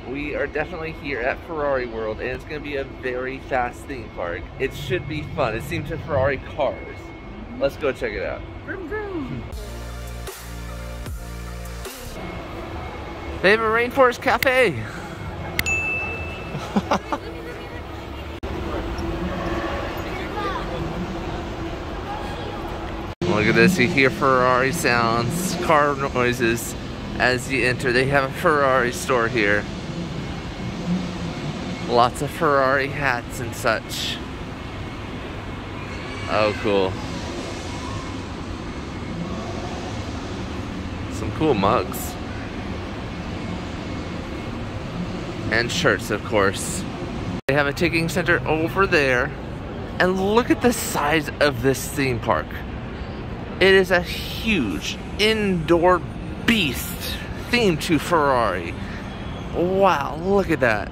We are definitely here at Ferrari World, and it's going to be a very fast theme park. It should be fun. It seems to Ferrari cars. Let's go check it out. Vroom, vroom. They have a rainforest cafe. Look at this, you hear Ferrari sounds, car noises as you enter. They have a Ferrari store here. Lots of Ferrari hats and such. Oh, cool. Some cool mugs. And shirts, of course. They have a ticketing center over there. And look at the size of this theme park. It is a huge indoor beast themed to Ferrari. Wow, look at that.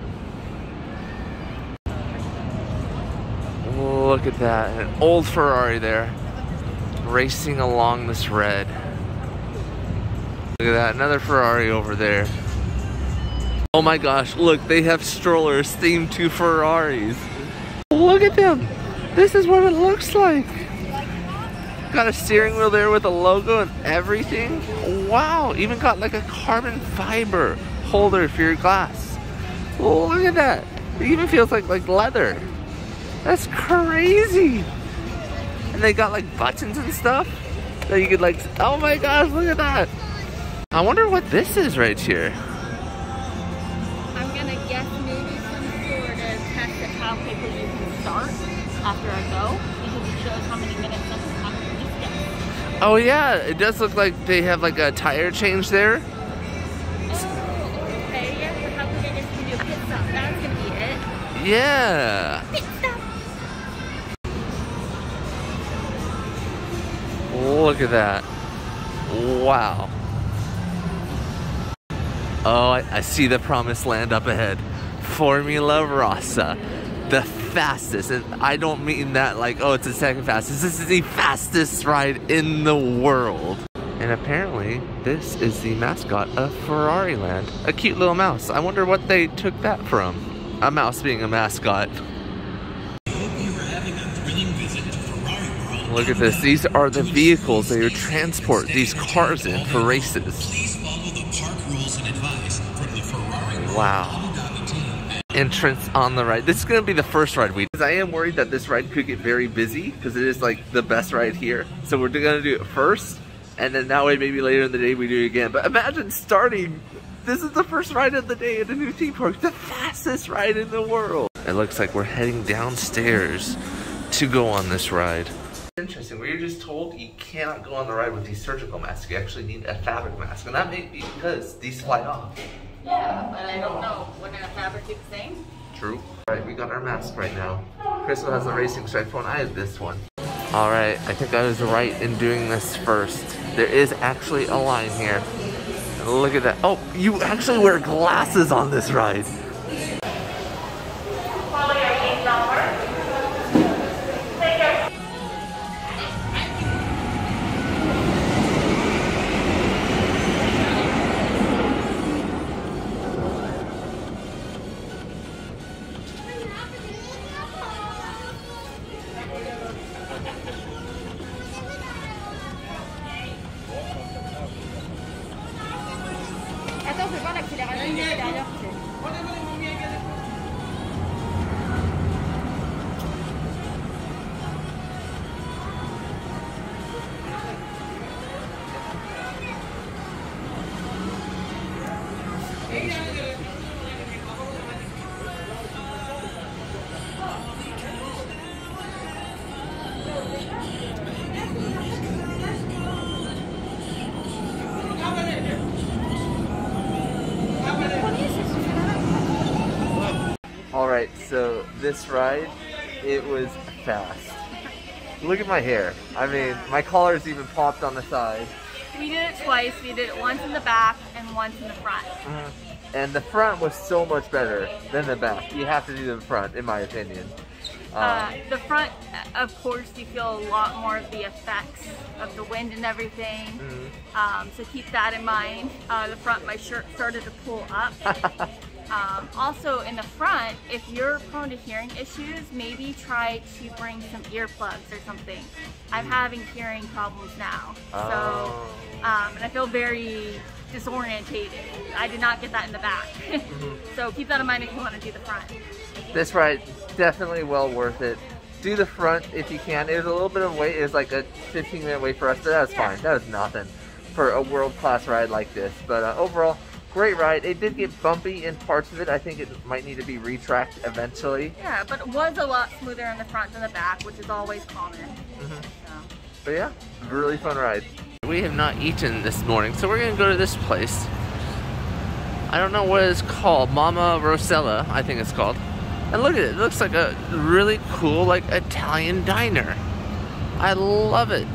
Look at that, an old Ferrari there, racing along this red. Look at that, another Ferrari over there. Oh my gosh, look, they have strollers themed to Ferraris. Look at them, this is what it looks like. Got a steering wheel there with a logo and everything. Wow, even got like a carbon fiber holder for your glass. Look at that, it even feels like leather. That's crazy. And they got like buttons and stuff that you could like, oh my gosh, look at that. I wonder what this is right here. I'm gonna guess maybe some sort of test of how quickly you can start after I go, because it shows how many minutes that's time. Just guess. Oh yeah, it does look like they have like a tire change there. Oh, okay, yeah, for how quick I guess you can do a pit stop. That's gonna be it. Yeah. Pit stop. Look at that. Wow. Oh, I see the promised land up ahead. Formula Rossa. The fastest. And I don't mean that like, oh, it's the second fastest. This is the fastest ride in the world. And apparently, this is the mascot of Ferrari Land. A cute little mouse. I wonder what they took that from. A mouse being a mascot. Look at this. These are the vehicles that you transport these cars in for races. Please follow the park rules and advice from the Ferrari World Wow. Dhabi team. Entrance on the ride. This is going to be the first ride we do. Because I am worried that this ride could get very busy because it is like the best ride here. So we're going to do it first, and then that way maybe later in the day we do it again. But imagine starting, this is the first ride of the day at a new theme park, the fastest ride in the world. It looks like we're heading downstairs to go on this ride. Interesting, we were just told you cannot go on the ride with these surgical masks. You actually need a fabric mask, and that may be because these fly off. Yeah, but I don't know. Wouldn't a fabric do the same? True. Alright, we got our mask right now. Crystal has the racing stripe one, I have this one. Alright, I think I was right in doing this first. There is actually a line here. Look at that. Oh, you actually wear glasses on this ride. Follow your gate number. Take your Attends, je vais voir l'accélération derrière. Alright, so this ride, it was fast. Look at my hair. I mean, my collar's even popped on the side. We did it twice. We did it once in the back and once in the front. And the front was so much better than the back. You have to do the front, in my opinion. The front, of course, you feel a lot more of the effects of the wind and everything. So keep that in mind. The front, my shirt started to pull up. Also in the front, if you're prone to hearing issues, maybe try to bring some earplugs or something. I'm having hearing problems now, so and I feel very disorientated. I did not get that in the back. So keep that in mind if you want to do the front. This ride, definitely well worth it. Do the front if you can. It was a little bit of wait. It was like a 15-minute wait for us, but that's fine. That was nothing for a world-class ride like this. But overall, great ride. It did get bumpy in parts of it. I think it might need to be retracked eventually. Yeah, but it was a lot smoother in the front than the back, which is always common. So. But yeah, really fun ride. We have not eaten this morning, so we're gonna go to this place. I don't know what it's called. Mama Rossella, I think it's called. And look at it. It looks like a really cool, like, Italian diner. I love it.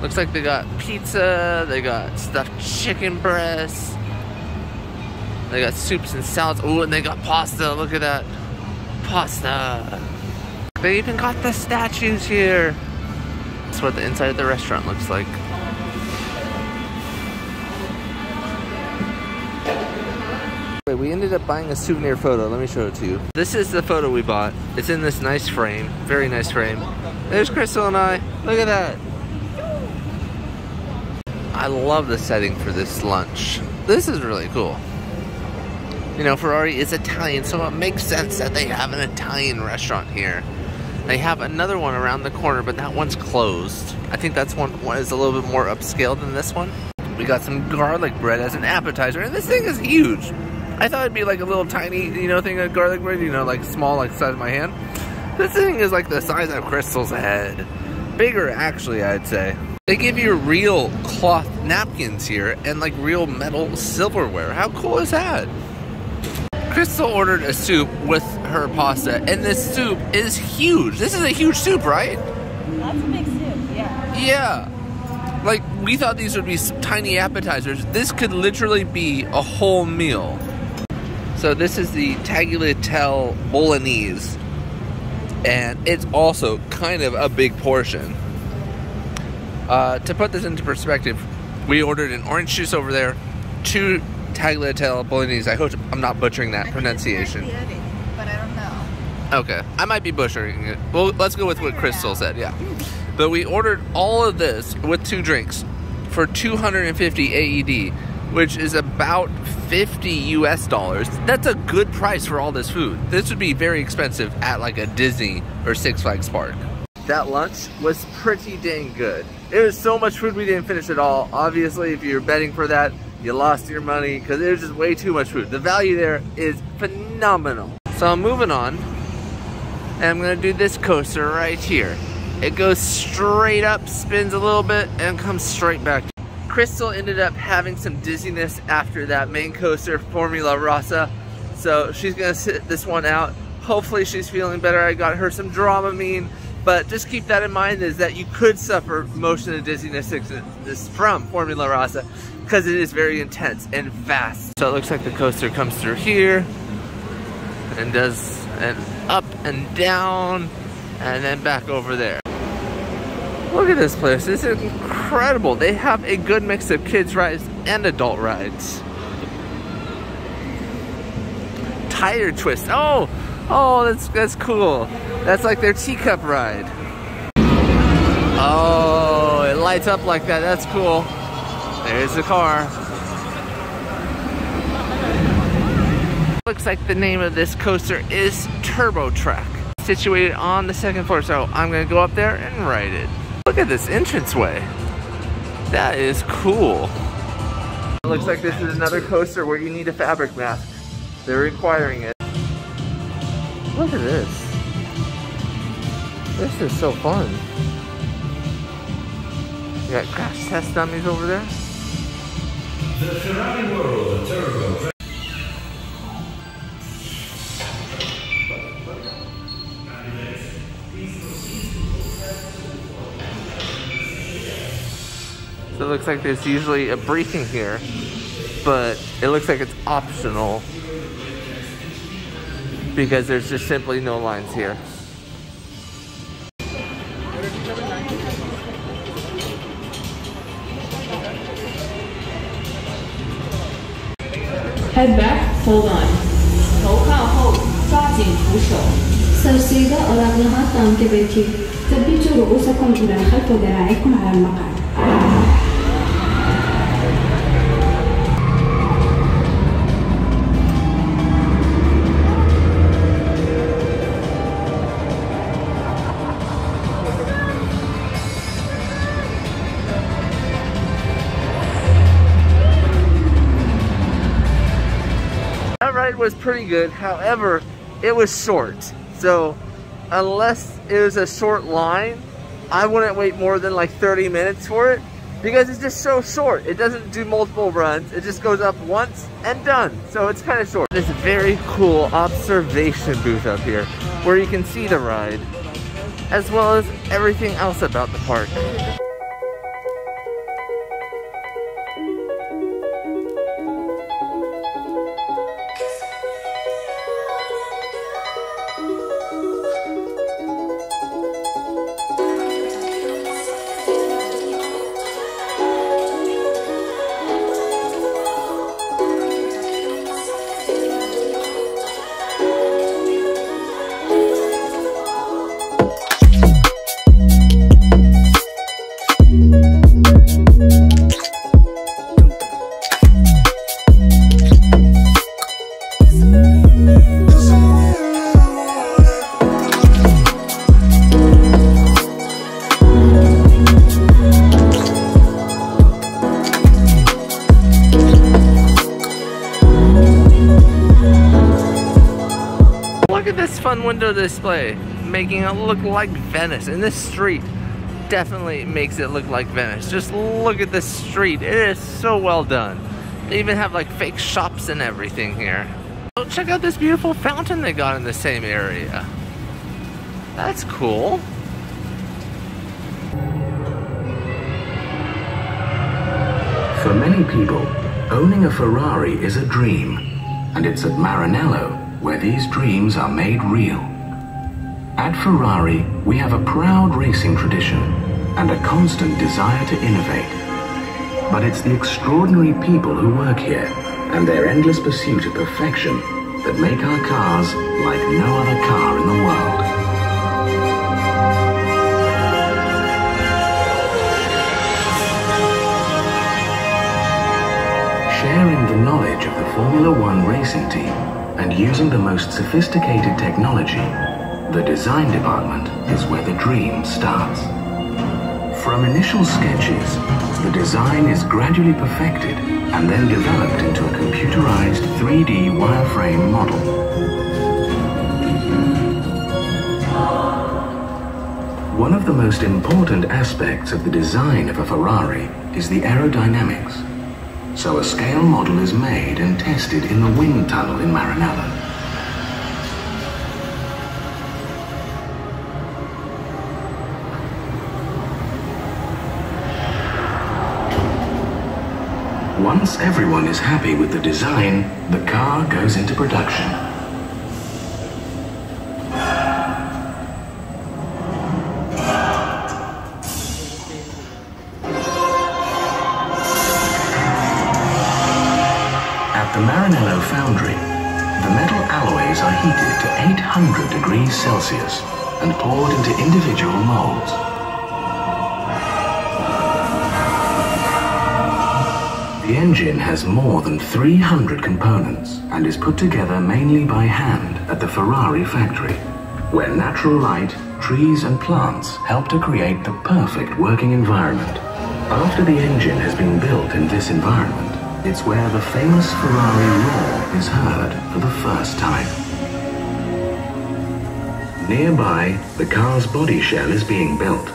Looks like they got pizza, they got stuffed chicken breasts, they got soups and salads. Oh, and they got pasta. Look at that. Pasta. They even got the statues here. That's what the inside of the restaurant looks like. We ended up buying a souvenir photo. Let me show it to you. This is the photo we bought. It's in this nice frame. Very nice frame. There's Crystal and I. Look at that. I love the setting for this lunch. This is really cool. You know, Ferrari is Italian, so it makes sense that they have an Italian restaurant here. They have another one around the corner, but that one's closed. I think that's one is a little bit more upscale than this one. We got some garlic bread as an appetizer, and this thing is huge. I thought it'd be like a little tiny, you know, thing of garlic bread, you know, like small, like the size of my hand. This thing is like the size of Crystal's head. Bigger, actually, I'd say. They give you real cloth napkins here and like real metal silverware. How cool is that? Crystal ordered a soup with her pasta, and this soup is huge. This is a huge soup, right? That's a big soup, yeah. Yeah. Like, we thought these would be some tiny appetizers. This could literally be a whole meal. So this is the tagliatelle bolognese, and it's also kind of a big portion. To put this into perspective, we ordered an orange juice over there, 2 tagliatelle bolognese. I hope I'm not butchering that pronunciation. But I don't know. Okay, I might be butchering it. Well, let's go with what Crystal said, yeah. But we ordered all of this with 2 drinks for 250 AED, which is about $50 US. That's a good price for all this food. This would be very expensive at like a Disney or Six Flags park. That lunch was pretty dang good. It was so much food we didn't finish it all. Obviously, if you're betting for that, you lost your money because it was just way too much food. The value there is phenomenal. So I'm moving on, and I'm gonna do this coaster right here. It goes straight up, spins a little bit, and comes straight back. Crystal ended up having some dizziness after that main coaster, Formula Rossa, so she's gonna sit this one out. Hopefully she's feeling better. I got her some Dramamine, but just keep that in mind, is that you could suffer motion and dizziness sickness from Formula Rossa because it is very intense and fast. So it looks like the coaster comes through here and does an up and down and then back over there. Look at this place. This is incredible. They have a good mix of kids rides and adult rides. Tire twist. Oh, that's cool. That's like their teacup ride. Oh, it lights up like that. That's cool. There's the car. Looks like the name of this coaster is Turbo Track. Situated on the 2nd floor, so I'm gonna go up there and ride it. Look at this entranceway. That is cool. It looks like this is another coaster where you need a fabric mask. They're requiring it. Look at this. This is so fun. You got crash test dummies over there. The Ferrari World Turbo Track. So it looks like there's usually a briefing here, but it looks like it's optional because there's just simply no lines here. Head back. Hold on. 头靠后，抓紧扶手. سرسيدة أراغلها تام كبيتي ثبتوا رؤوسكم إلى الخلف وذراعيكم على المقعد. That ride was pretty good, however, it was short. So unless it was a short line, I wouldn't wait more than like 30 minutes for it because it's just so short. It doesn't do multiple runs. It just goes up once and done. So it's kind of short. There's a very cool observation booth up here where you can see the ride as well as everything else about the park. Look at this fun window display, making it look like Venice. And this street definitely makes it look like Venice. Just look at this street. It is so well done. They even have like fake shops and everything here. Oh, check out this beautiful fountain they got in the same area. That's cool. For many people, owning a Ferrari is a dream, and it's at Maranello where these dreams are made real. At Ferrari, we have a proud racing tradition and a constant desire to innovate. But it's the extraordinary people who work here and their endless pursuit of perfection that make our cars like no other car in the world. Sharing the knowledge of the Formula One racing team and using the most sophisticated technology, the design department is where the dream starts. From initial sketches, the design is gradually perfected and then developed into a computerized 3D wireframe model. One of the most important aspects of the design of a Ferrari is the aerodynamics. So a scale model is made and tested in the wind tunnel in Maranello. Once everyone is happy with the design, the car goes into production. At the Maranello foundry, the metal alloys are heated to 800 degrees Celsius and poured into individual molds. The engine has more than 300 components and is put together mainly by hand at the Ferrari factory, where natural light, trees and plants help to create the perfect working environment. After the engine has been built in this environment, it's where the famous Ferrari roar is heard for the first time. Nearby, the car's body shell is being built.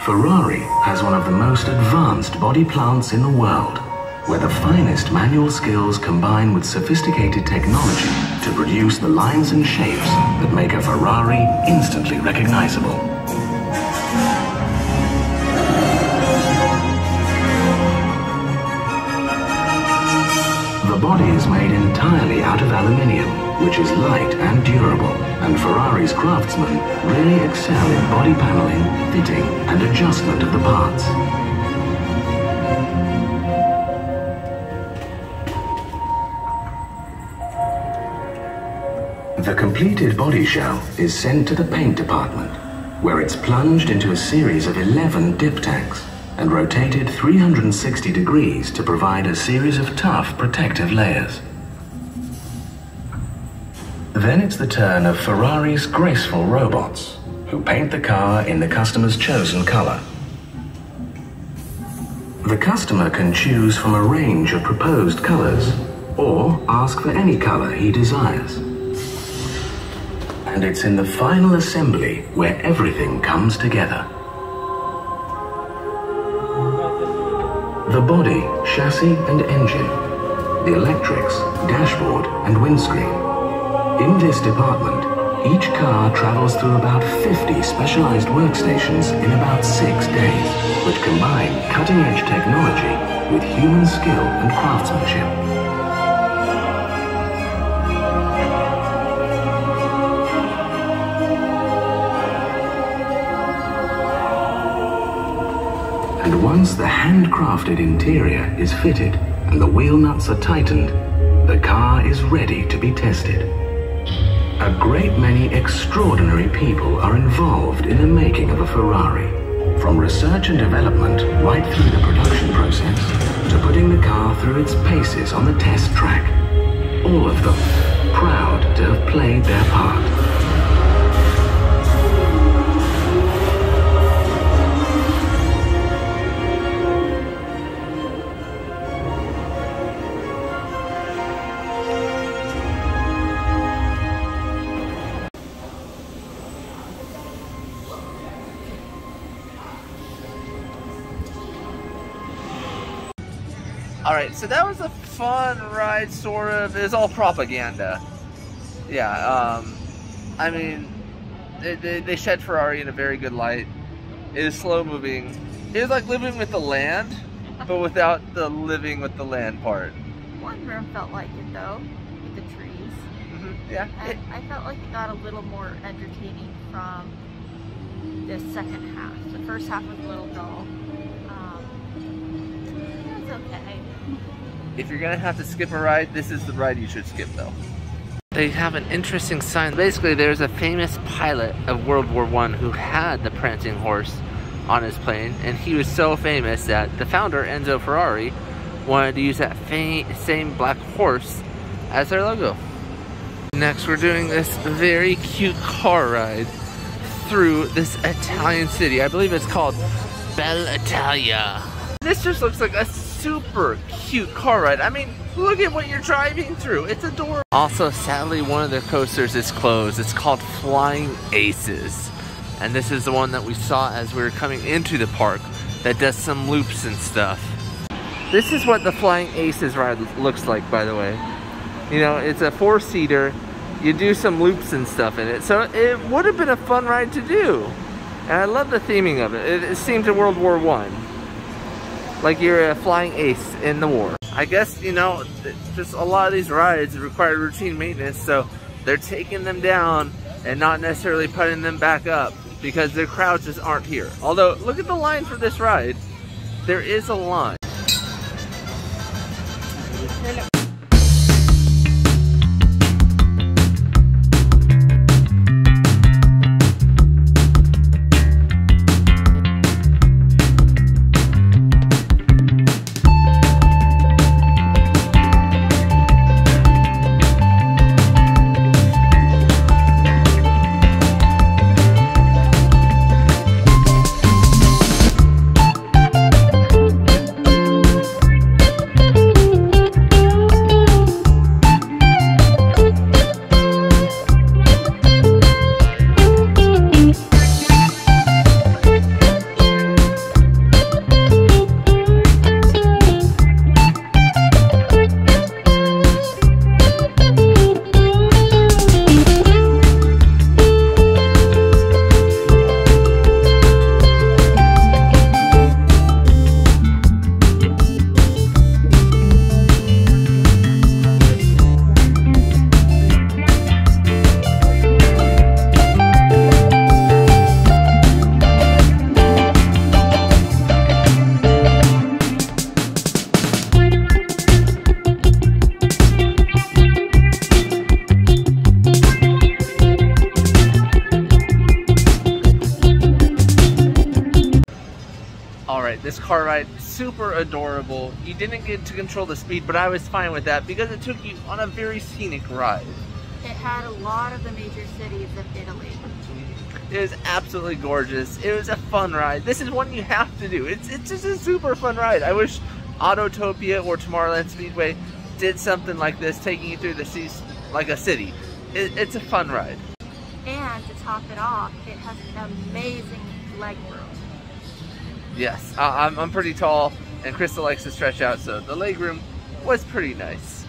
Ferrari has one of the most advanced body plants in the world, where the finest manual skills combine with sophisticated technology to produce the lines and shapes that make a Ferrari instantly recognizable. The body is made entirely out of aluminium, which is light and durable, and Ferrari's craftsmen really excel in body paneling, fitting, and adjustment of the parts. The completed body shell is sent to the paint department, where it's plunged into a series of 11 dip tanks and rotated 360 degrees to provide a series of tough protective layers. Then it's the turn of Ferrari's graceful robots, who paint the car in the customer's chosen color. The customer can choose from a range of proposed colors, or ask for any color he desires. And it's in the final assembly where everything comes together. The body, chassis and engine, the electrics, dashboard and windscreen. In this department, each car travels through about 50 specialized workstations in about 6 days, which combine cutting-edge technology with human skill and craftsmanship. And once the handcrafted interior is fitted and the wheel nuts are tightened, the car is ready to be tested. A great many extraordinary people are involved in the making of a Ferrari, from research and development right through the production process to putting the car through its paces on the test track. All of them proud to have played their part. Alright, so that was a fun ride, sort of. It was all propaganda. Yeah, I mean, they shed Ferrari in a very good light. It is slow moving. It was like living with the land, but without the living with the land part. One room felt like it though, with the trees. Yeah. And I felt like it got a little more entertaining from the second half. The first half was a little dull. It was okay. If you're gonna have to skip a ride, this is the ride you should skip though. They have an interesting sign. Basically, there's a famous pilot of World War I who had the prancing horse on his plane, and he was so famous that the founder, Enzo Ferrari, wanted to use that same black horse as their logo. Next, we're doing this very cute car ride through this Italian city. I believe it's called Bella Italia. This just looks like a super cute car ride. I mean, look at what you're driving through. It's adorable. Also, sadly, one of their coasters is closed. It's called Flying Aces. And this is the one that we saw as we were coming into the park that does some loops and stuff. This is what the Flying Aces ride looks like, by the way. You know, it's a 4-seater. You do some loops and stuff in it. So it would have been a fun ride to do. And I love the theming of it. It seemed to World War I. Like you're a flying ace in the war. I guess, you know, just a lot of these rides require routine maintenance, so they're taking them down and not necessarily putting them back up because their crowds just aren't here. Although, look at the line for this ride. There is a line. this car ride. Super adorable. You didn't get to control the speed, but I was fine with that because it took you on a very scenic ride. It had a lot of the major cities of Italy. It was absolutely gorgeous. It was a fun ride. This is one you have to do. It's just a super fun ride. I wish Autotopia or Tomorrowland Speedway did something like this, taking you through the seas like a city. It's a fun ride. And to top it off, it has an amazing leg room. Yes, I'm pretty tall, and Crystal likes to stretch out, so the leg room was pretty nice.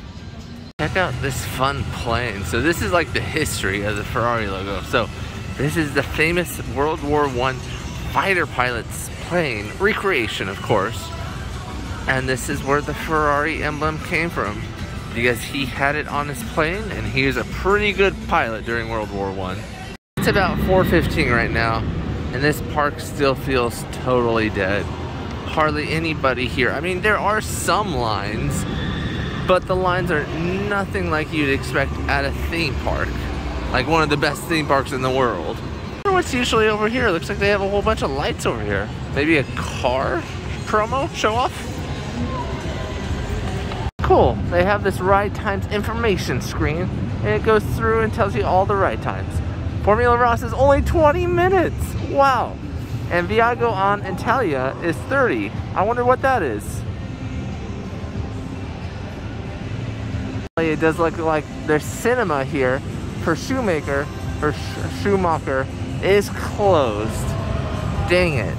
Check out this fun plane. So this is like the history of the Ferrari logo. So this is the famous World War I fighter pilot's plane, recreation of course. And this is where the Ferrari emblem came from, because he had it on his plane and he was a pretty good pilot during World War I. It's about 4:15 right now, and this park still feels totally dead. Hardly anybody here. I mean, there are some lines, but the lines are nothing like you'd expect at a theme park. Like one of the best theme parks in the world. I wonder what's usually over here. Looks like they have a whole bunch of lights over here. Maybe a car promo show off? Cool. They have this ride times information screen, and it goes through and tells you all the ride times. Formula Rossa is only 20 minutes. Wow. And Viaggio on Italia is 30. I wonder what that is. It does look like there's cinema here for Shoemaker, or Schumacher, is closed. Dang it.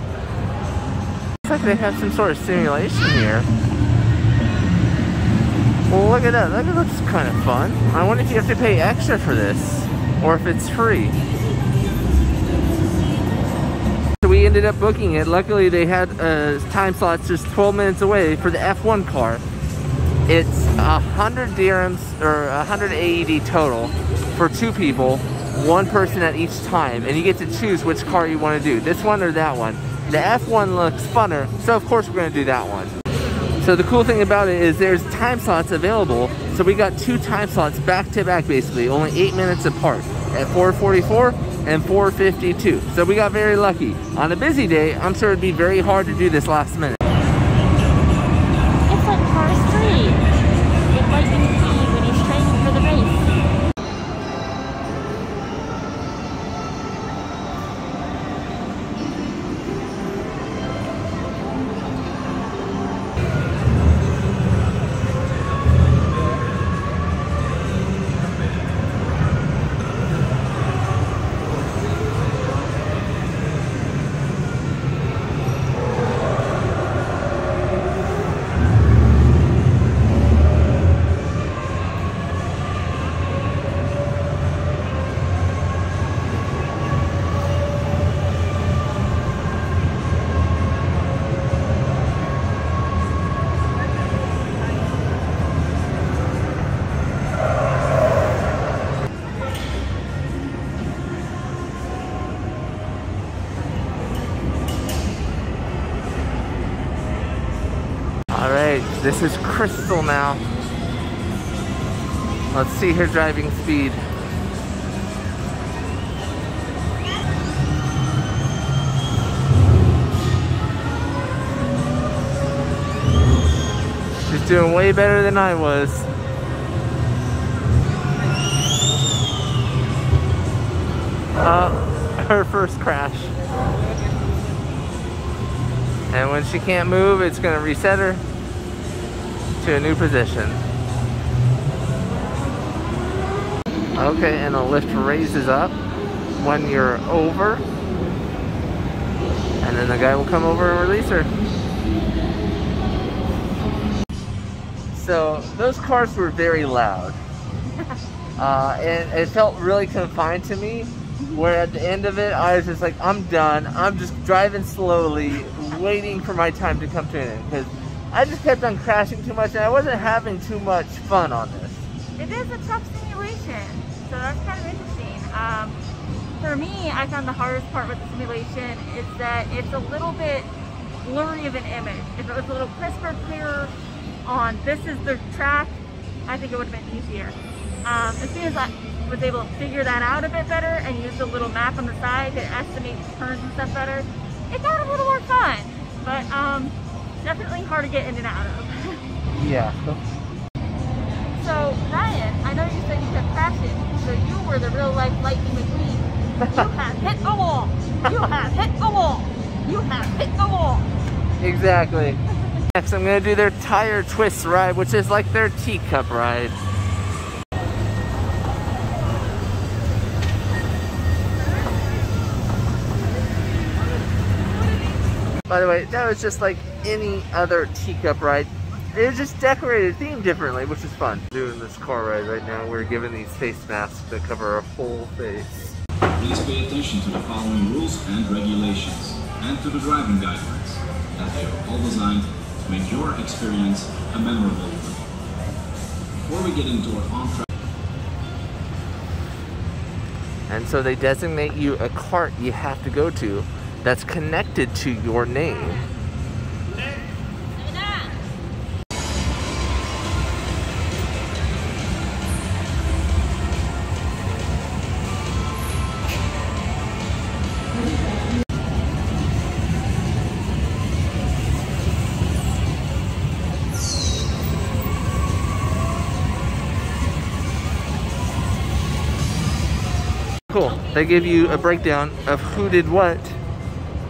Looks like they have some sort of simulation here. Well, look at that. That looks kind of fun. I wonder if you have to pay extra for this, or if it's free. So we ended up booking it. Luckily, they had time slots just 12 minutes away for the F1 car. It's 100 dirhams, or 100 AED total for 2 people, 1 person at each time, and you get to choose which car you want to do, this one or that one. The F1 looks funner, so of course we're going to do that one. So the cool thing about it is there's time slots available, so we got 2 time slots back to back basically, only 8 minutes apart, at 4:44 and 4:52. So we got very lucky. On a busy day, I'm sure it'd be very hard to do this last minute. It's like Car Street. It's like when he's training for the race. This is Crystal now. Let's see her driving speed. She's doing way better than I was. Her first crash. And when she can't move, it's gonna reset her to a new position. Okay, and the lift raises up when you're over, and then the guy will come over and release her. So those cars were very loud, and it felt really confined to me, where at the end of it I was just like, I'm done. I'm just driving slowly, waiting for my time to come to an end, because I just kept on crashing too much, and I wasn't having too much fun on this. It is a tough simulation, so that's kind of interesting. For me, I found the hardest part with the simulation is that it's a little bit blurry of an image. If it was a little crisper, clearer on this is the track, I think it would have been easier. As soon as I was able to figure that out a bit better and use the little map on the side to estimate the turns and stuff better, it got a little more fun. but definitely hard to get in and out of. Yeah. So Ryan, I know you said you kept crashing, so you were the real life Lightning McQueen. You have hit a wall. You have hit a wall. You have hit a wall. Exactly. Next, I'm gonna do their tire twist ride, which is like their teacup ride. By the way, that was just like any other teacup ride. It was just decorated, themed differently, which is fun. Doing this car ride right now, we're given these face masks that cover our whole face. Please pay attention to the following rules and regulations, and to the driving guidelines, as they are all designed to make your experience a memorable one. Before we get into our on-track... And so they designate you a cart you have to go to that's connected to your name. Cool. They give you a breakdown of who did what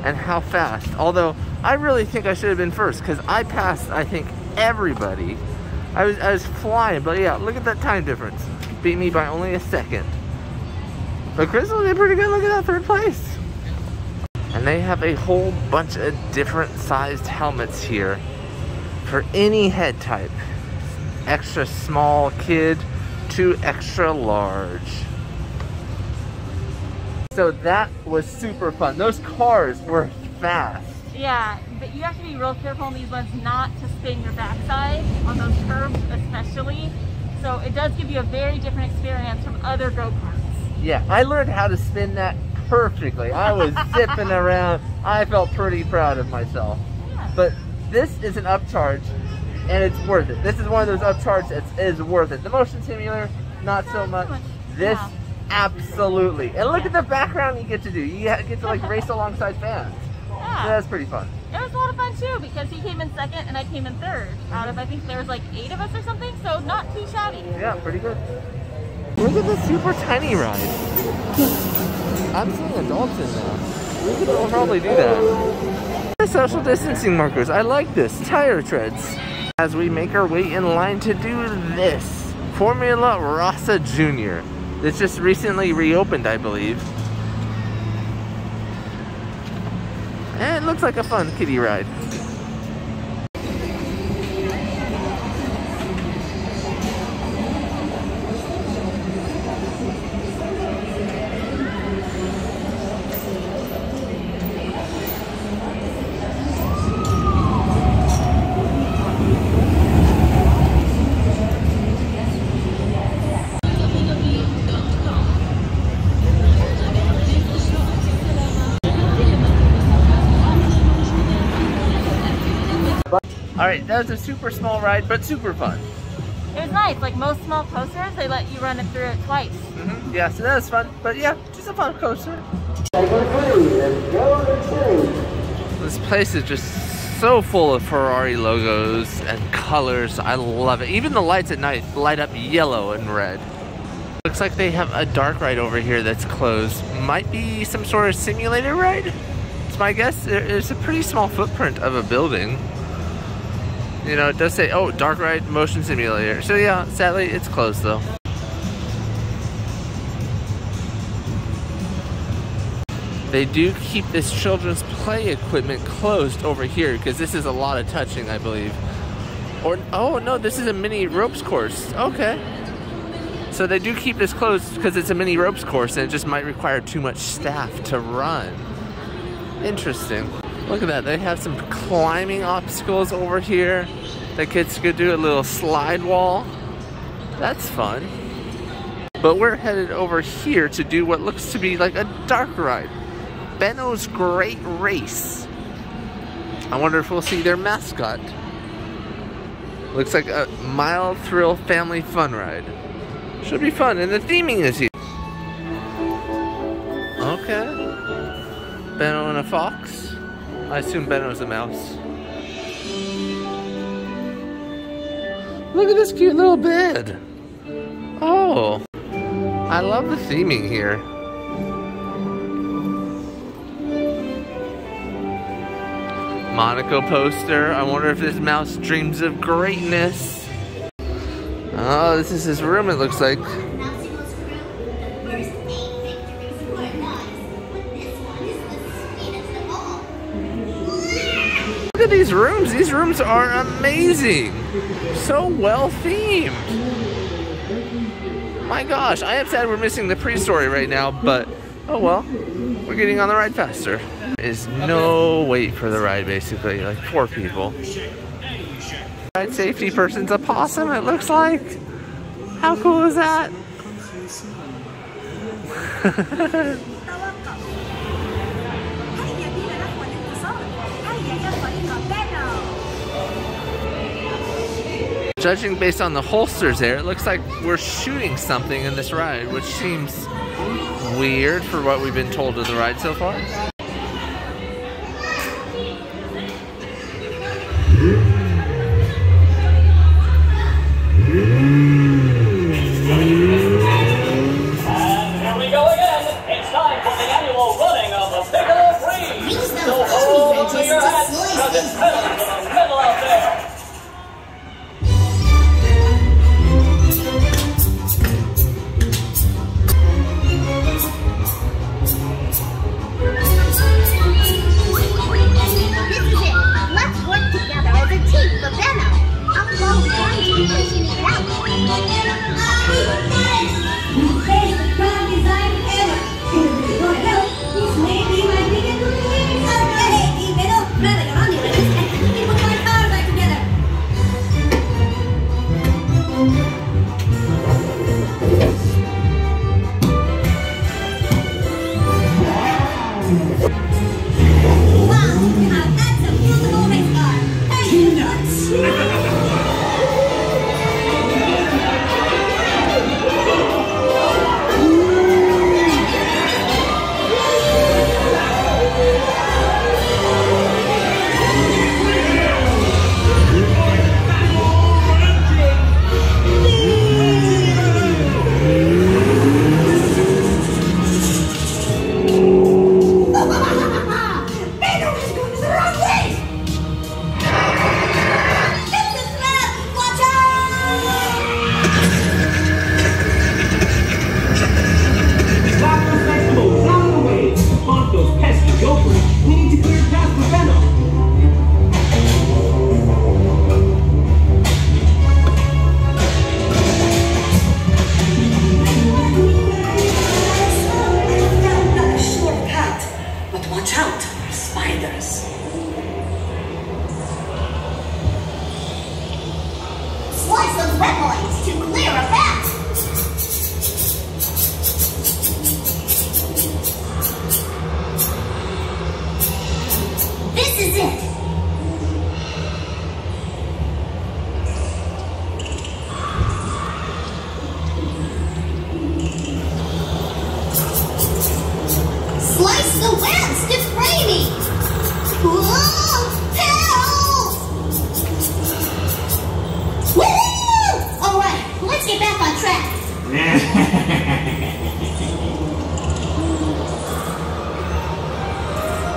and how fast. Although I really think I should have been first because I passed, I think, everybody. I was flying, but yeah, look at that time difference. Beat me by only a second. But Crystal did pretty good. Look at that, third place. And they have a whole bunch of different sized helmets here for any head type. Extra small kid to extra large. So that was super fun. Those cars were fast. Yeah, but you have to be real careful on these ones not to spin your backside on those curves especially. So it does give you a very different experience from other go-karts. Yeah, I learned how to spin that perfectly. I was zipping around. I felt pretty proud of myself. Yeah. But this is an upcharge and it's worth it. This is one of those upcharges that is worth it. The motion simulator, not so much. This, yeah. Absolutely. And look at the background you get to do. You get to like race alongside fans. Yeah. So that's pretty fun. It was a lot of fun too because he came in second and I came in third. Out of, I think there was like 8 of us or something, so not too shabby. Yeah, pretty good. Look at the super tiny ride. I'm seeing adults in now. We could probably do that. The social distancing markers. I like this. Tire treads. As we make our way in line to do this. Formula Rossa Jr. It's just recently reopened, I believe. And it looks like a fun kiddie ride. Alright, that was a super small ride, but super fun. It was nice. Like most small coasters, they let you run it through it twice. Mm-hmm. Yeah, so that was fun. But yeah, just a fun coaster. This place is just so full of Ferrari logos and colors. I love it. Even the lights at night light up yellow and red. Looks like they have a dark ride over here that's closed. Might be some sort of simulator ride? It's my guess. There's a pretty small footprint of a building. You know, it does say, oh, dark ride motion simulator. So yeah, sadly, it's closed though. They do keep this children's play equipment closed over here because this is a lot of touching, I believe. Or, oh no, this is a mini ropes course. Okay. So they do keep this closed because it's a mini ropes course and it just might require too much staff to run. Interesting. Look at that, they have some climbing obstacles over here. The kids could do a little slide wall. That's fun. But we're headed over here to do what looks to be like a dark ride. Benno's Great Race. I wonder if we'll see their mascot. Looks like a mild thrill family fun ride. Should be fun, and the theming is here. Okay. Benno and a fox. I assume Benno's a mouse. Look at this cute little bed. Oh, I love the theming here. Monaco poster. I wonder if this mouse dreams of greatness. Oh, this is his room, it looks like. Look at these rooms. These rooms are amazing. So well themed. My gosh, I am sad we're missing the pre-story right now, but oh well. We're getting on the ride faster. There is no wait for the ride, basically. Like 4 people. Ride safety person's a possum, it looks like. How cool is that? Judging based on the holsters there, it looks like we're shooting something in this ride, which seems weird for what we've been told of the ride so far.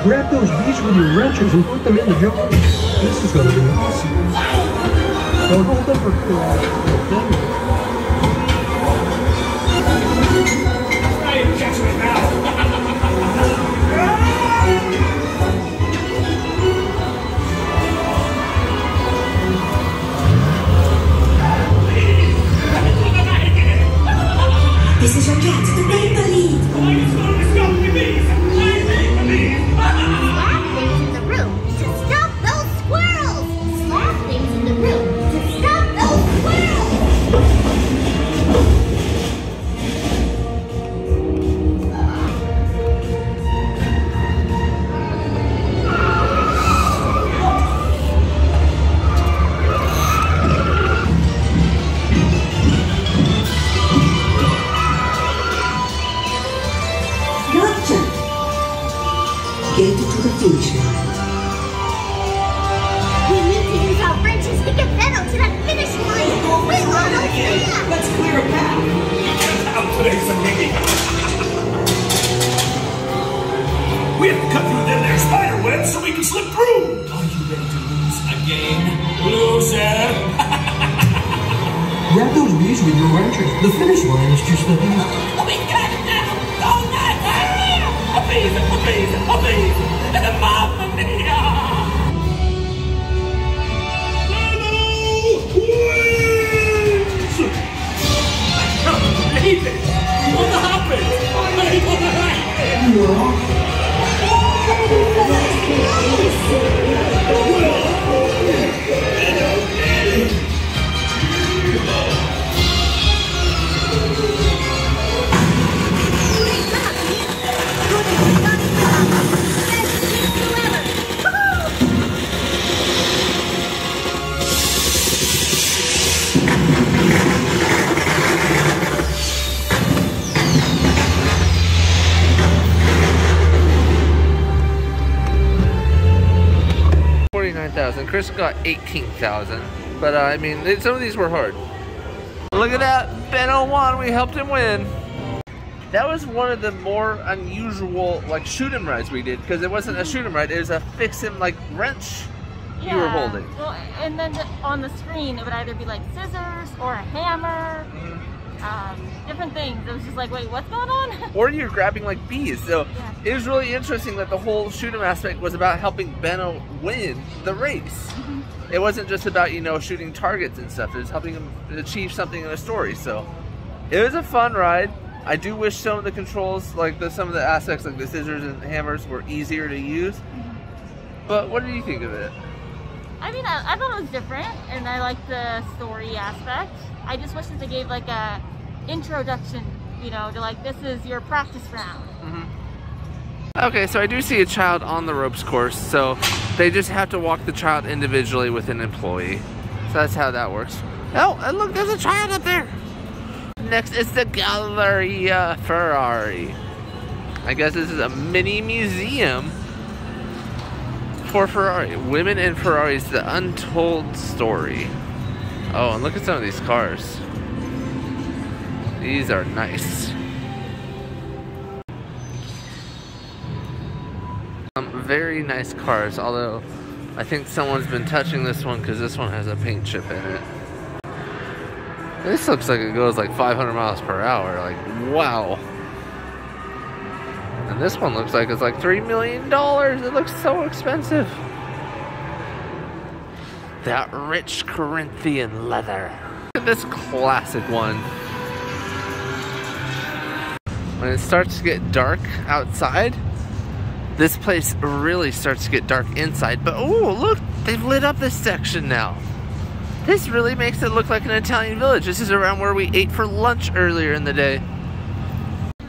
Grab those bees with your wrenches and put them in the jar. This is going to be awesome. Don't hold them for catch me now. This is your chance to make the lead. Slap things in the room to stop those squirrels! Slap things in the room to stop those squirrels! Gotcha! Get to the finish line. Amazing, baby. We have to cut through them there spider webs so we can slip through. Are you ready to lose again, loser? Grab those bees with your ranchers. The finish line is just ahead. We got it now. Don't let hurry. Amazing. Mamma mia. What happened? Chris got 18,000, but I mean, some of these were hard. Look at that, Benno won. We helped him win. That was one of the more unusual like shoot 'em rides we did, because it wasn't a shoot 'em ride; it was a fix 'em like wrench you were holding. Well, and then on the screen it would either be like scissors or a hammer. Different things. It was just like, wait, what's going on? Or you're grabbing like bees. So it was really interesting that the whole shoot 'em aspect was about helping Benno win the race. It wasn't just about, you know, shooting targets and stuff. It was helping him achieve something in a story. So it was a fun ride. I do wish some of the controls, like some of the aspects, like the scissors and hammers, were easier to use. But what do you think of it? I mean, I thought it was different, and I liked the story aspect. I just wish that they gave like a introduction, you know, to like, this is your practice round. Okay, so I do see a child on the ropes course, so they just have to walk the child individually with an employee. So that's how that works. Oh, and look, there's a child up there. Next is the Galleria Ferrari. I guess this is a mini museum for Ferrari. Women in Ferraris, the untold story. Oh, and look at some of these cars. These are nice. Very nice cars, although I think someone's been touching this one because this one has a paint chip in it. This looks like it goes like 500 miles per hour, like wow. And this one looks like it's like $3 million. It looks so expensive. That rich Corinthian leather. Look at this classic one. When it starts to get dark outside, this place really starts to get dark inside. But oh, look, they've lit up this section now. This really makes it look like an Italian village. This is around where we ate for lunch earlier in the day.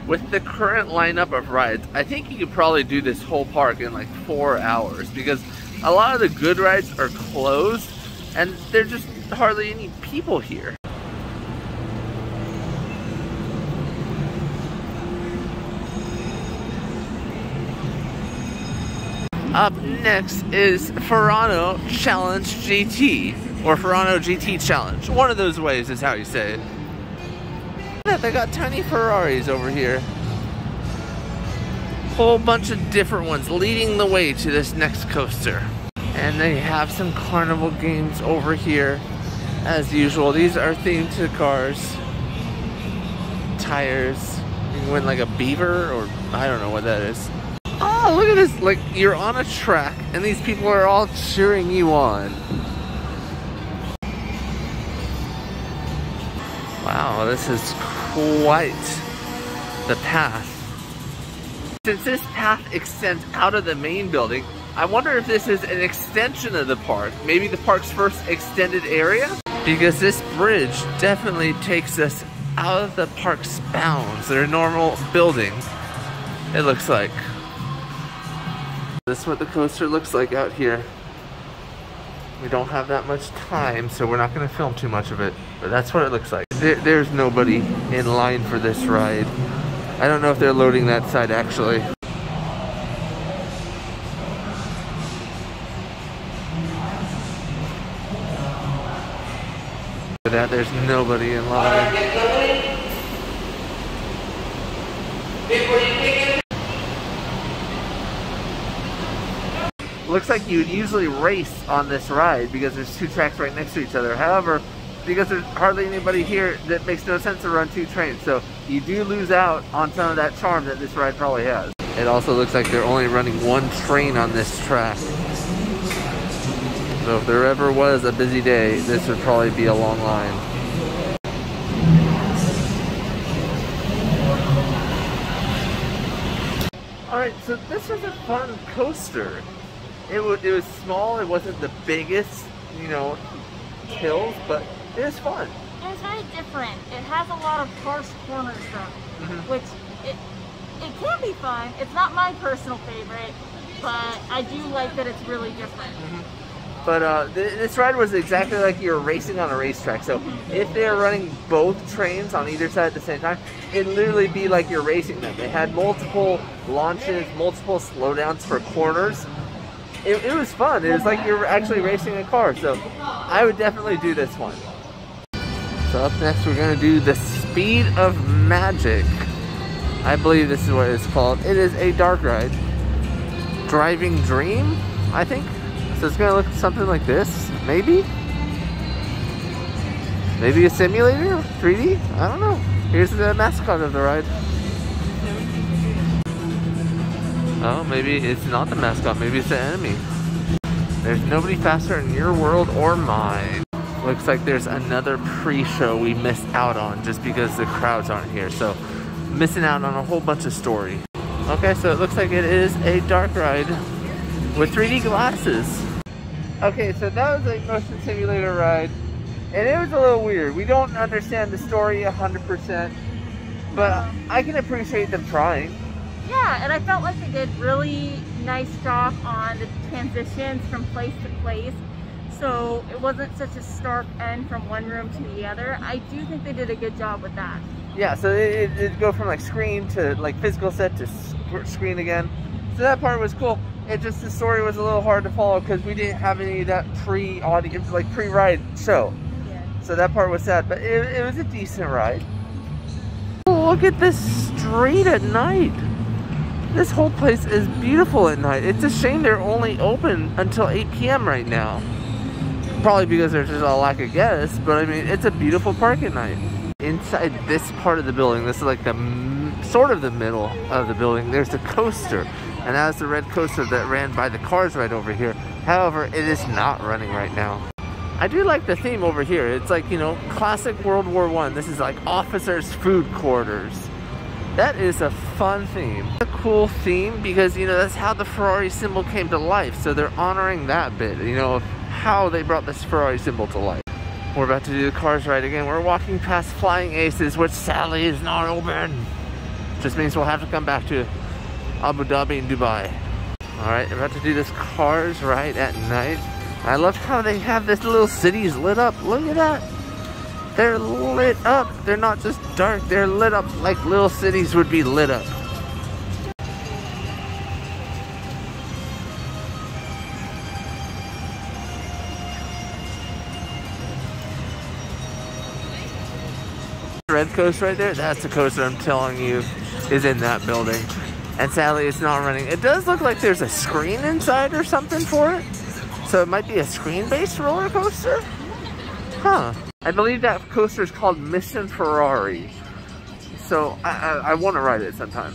With the current lineup of rides, I think you could probably do this whole park in like 4 hours, because a lot of the good rides are closed and there's just hardly any people here. Up next is Ferrari Challenge GT, or Ferrari GT Challenge. One of those ways is how you say it. They got tiny Ferraris over here. Whole bunch of different ones leading the way to this next coaster. And they have some carnival games over here. As usual, these are themed to cars. Tires. You can win like a beaver, or I don't know what that is. Oh, look at this. Like, you're on a track and these people are all cheering you on. Wow, this is quite the path. Since this path extends out of the main building, I wonder if this is an extension of the park. Maybe the park's first extended area? Because this bridge definitely takes us out of the park's bounds, their normal building, it looks like. This is what the coaster looks like out here. We don't have that much time, so we're not going to film too much of it, but that's what it looks like. There's nobody in line for this ride. I don't know if they're loading that side actually. For that, there's nobody in line. Looks like you'd usually race on this ride because there's two tracks right next to each other. However, because there's hardly anybody here, that makes no sense to run two trains. So you do lose out on some of that charm that this ride probably has. It also looks like they're only running one train on this track. So if there ever was a busy day, this would probably be a long line. Alright, so this was a fun coaster. It was small, it wasn't the biggest, you know, hills, but it was fun. It was very different. It has a lot of harsh corners though, which it can be fun. It's not my personal favorite, but I do like that it's really different. But this ride was exactly like you were racing on a racetrack. So if they were running both trains on either side at the same time, it'd literally be like you're racing them. They had multiple launches, multiple slowdowns for corners. It was fun. It was like you're actually racing a car. So I would definitely do this one. So up next we're going to do the Speed of Magic. I believe this is what it's called. It is a dark ride. Driving Dream, I think. So it's going to look something like this, maybe? Maybe a simulator? 3D? I don't know. Here's the mascot of the ride. Oh, maybe it's not the mascot. Maybe it's the enemy. There's nobody faster in your world or mine. Looks like there's another pre-show we missed out on just because the crowds aren't here. So, missing out on a whole bunch of story. Okay, so it looks like it is a dark ride with 3D glasses. Okay, so that was a motion simulator ride. And it was a little weird. We don't understand the story 100%. But I can appreciate them trying. Yeah, and I felt like they did really nice job on the transitions from place to place. So it wasn't such a stark end from one room to the other. I do think they did a good job with that. Yeah, so it'd go from like screen to like physical set to screen again. So that part was cool. It just, the story was a little hard to follow because we didn't have any of that pre-audience, like pre-ride show. Yeah. So that part was sad, but it was a decent ride. Oh, look at this street at night. This whole place is beautiful at night. It's a shame they're only open until 8 p.m. right now. Probably because there's just a lack of guests, but I mean, it's a beautiful park at night. Inside this part of the building, this is like the sort of the middle of the building, there's a coaster. And that's the red coaster that ran by the cars right over here. However, it is not running right now. I do like the theme over here. It's like, you know, classic World War I. This is like officers' food quarters. That is a fun theme. A cool theme because, you know, that's how the Ferrari symbol came to life. So they're honoring that bit, you know, of how they brought this Ferrari symbol to life. We're about to do the cars ride again. We're walking past Flying Aces, which sadly is not open. Just means we'll have to come back to Abu Dhabi and Dubai. Alright, we're about to do this cars ride at night. I love how they have this little cities lit up. Look at that. They're lit up. They're not just dark. They're lit up like little cities would be lit up. Red coaster right there, that's the coaster I'm telling you is in that building. And sadly it's not running. It does look like there's a screen inside or something for it. So it might be a screen-based roller coaster? Huh. I believe that coaster is called Mission Ferrari. So I want to ride it sometime.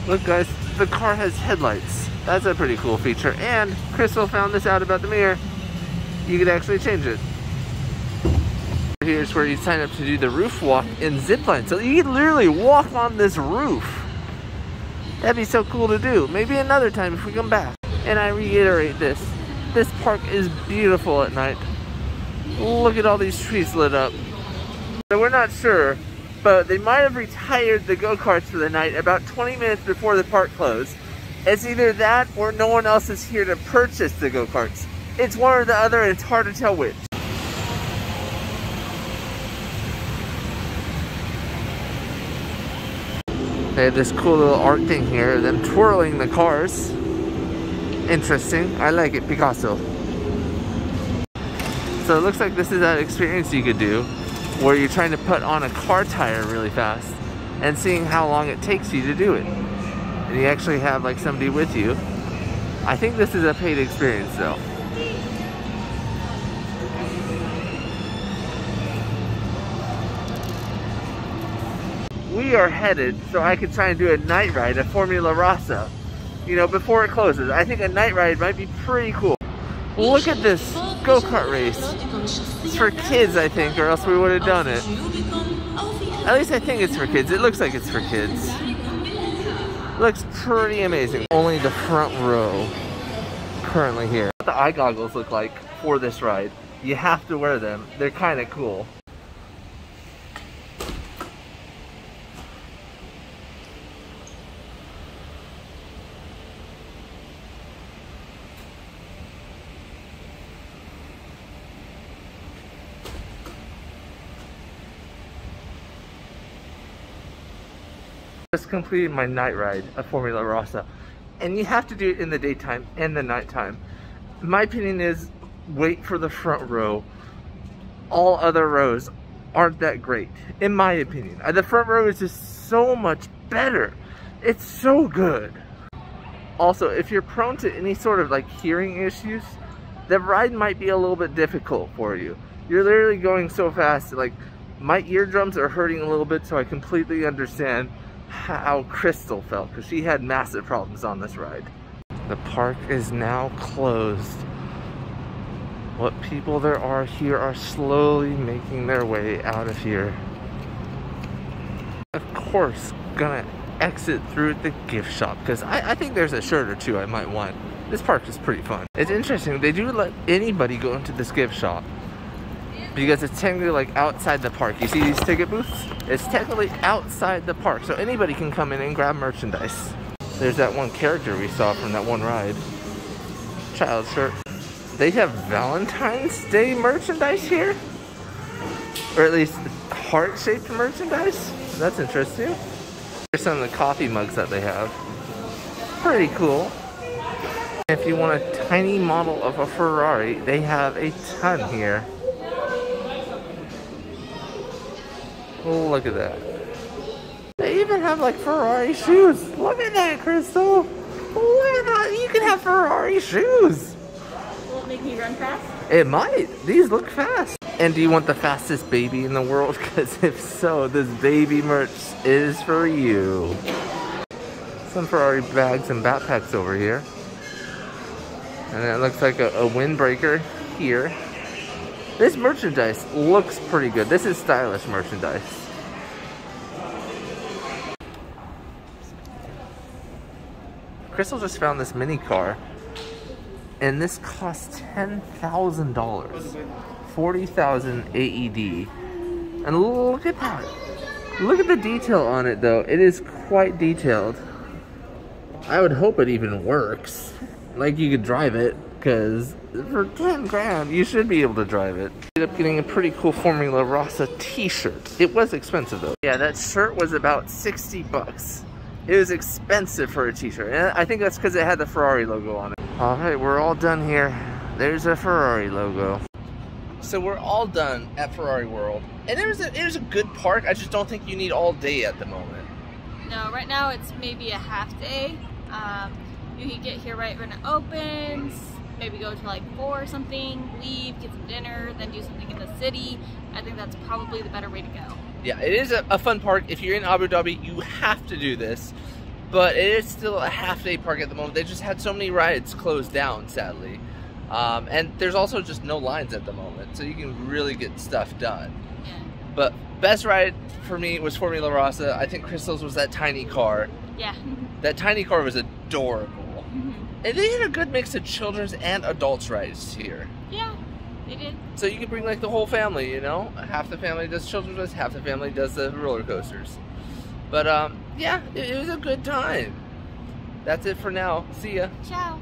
Look guys, the car has headlights. That's a pretty cool feature. And Crystal found this out about the mirror. You could actually change it. Here's where you sign up to do the roof walk in zipline. So you can literally walk on this roof. That'd be so cool to do. Maybe another time if we come back. And I reiterate this. This park is beautiful at night. Look at all these trees lit up. So we're not sure, but they might have retired the go-karts for the night about 20 minutes before the park closed. It's either that or no one else is here to purchase the go-karts. It's one or the other and it's hard to tell which. They have this cool little art thing here, them twirling the cars. interesting. I like it, Picasso. So it looks like this is that experience you could do where you're trying to put on a car tire really fast and seeing how long it takes you to do it. And you actually have like somebody with you. I think this is a paid experience though. We are headed so I can try and do a night ride at Formula Rossa, you know, before it closes. I think a night ride might be pretty cool. Look at this go-kart race. It's for kids, I think, or else we would have done it. At least I think it's for kids. It looks like it's for kids. Looks pretty amazing. Only the front row currently here. What the eye goggles look like for this ride. You have to wear them. They're kind of cool. Just completed my night ride of Formula Rossa, and you have to do it in the daytime and the nighttime. My opinion is wait for the front row. All other rows aren't that great, in my opinion. The front row is just so much better. It's so good. Also, if you're prone to any sort of like hearing issues, the ride might be a little bit difficult for you. You're literally going so fast, like my eardrums are hurting a little bit, so I completely understand how Crystal felt, because she had massive problems on this ride. The park is now closed. What people there are here are slowly making their way out of here. Of course, gonna exit through the gift shop, because I think there's a shirt or two I might want. This park is pretty fun. It's interesting, they do let anybody go into this gift shop, because it's technically like outside the park. You see these ticket booths? It's technically outside the park, so anybody can come in and grab merchandise. There's that one character we saw from that one ride. Child shirt. They have Valentine's Day merchandise here? Or at least heart-shaped merchandise? That's interesting. Here's some of the coffee mugs that they have. Pretty cool. If you want a tiny model of a Ferrari, they have a ton here. Oh, look at that. They even have like Ferrari shoes. Look at that, Crystal. Look at that. You can have Ferrari shoes. Will it make me run fast? It might. These look fast. And do you want the fastest baby in the world? Because if so, this baby merch is for you. Some Ferrari bags and backpacks over here. And it looks like a windbreaker here. This merchandise looks pretty good. This is stylish merchandise. Crystal just found this mini car, and this costs $10,000. 40,000 AED. And look at that. Look at the detail on it though. It is quite detailed. I would hope it even works. Like you could drive it. Because for 10 grand, you should be able to drive it. Ended up getting a pretty cool Formula Rossa t-shirt. It was expensive though. Yeah, that shirt was about 60 bucks. It was expensive for a t-shirt. And I think that's because it had the Ferrari logo on it. All right, we're all done here. There's a Ferrari logo. So we're all done at Ferrari World. And it was a good park. I just don't think you need all day at the moment. No, right now it's maybe a half day. You can get here right when it opens. Maybe go to like 4 or something, leave, get some dinner, then do something in the city. I think that's probably the better way to go. Yeah, it is a fun park. If you're in Abu Dhabi, you have to do this. But it is still a half-day park at the moment. They just had so many rides closed down, sadly. And there's also just no lines at the moment, so you can really get stuff done. Yeah. But best ride for me was Formula Rossa. I think Crystal's was that tiny car. Yeah. That tiny car was adorable. And they had a good mix of children's and adults rides here. Yeah, they did. So you can bring like the whole family, you know? Half the family does children's rides, half the family does the roller coasters. But yeah, it was a good time. That's it for now. See ya. Ciao.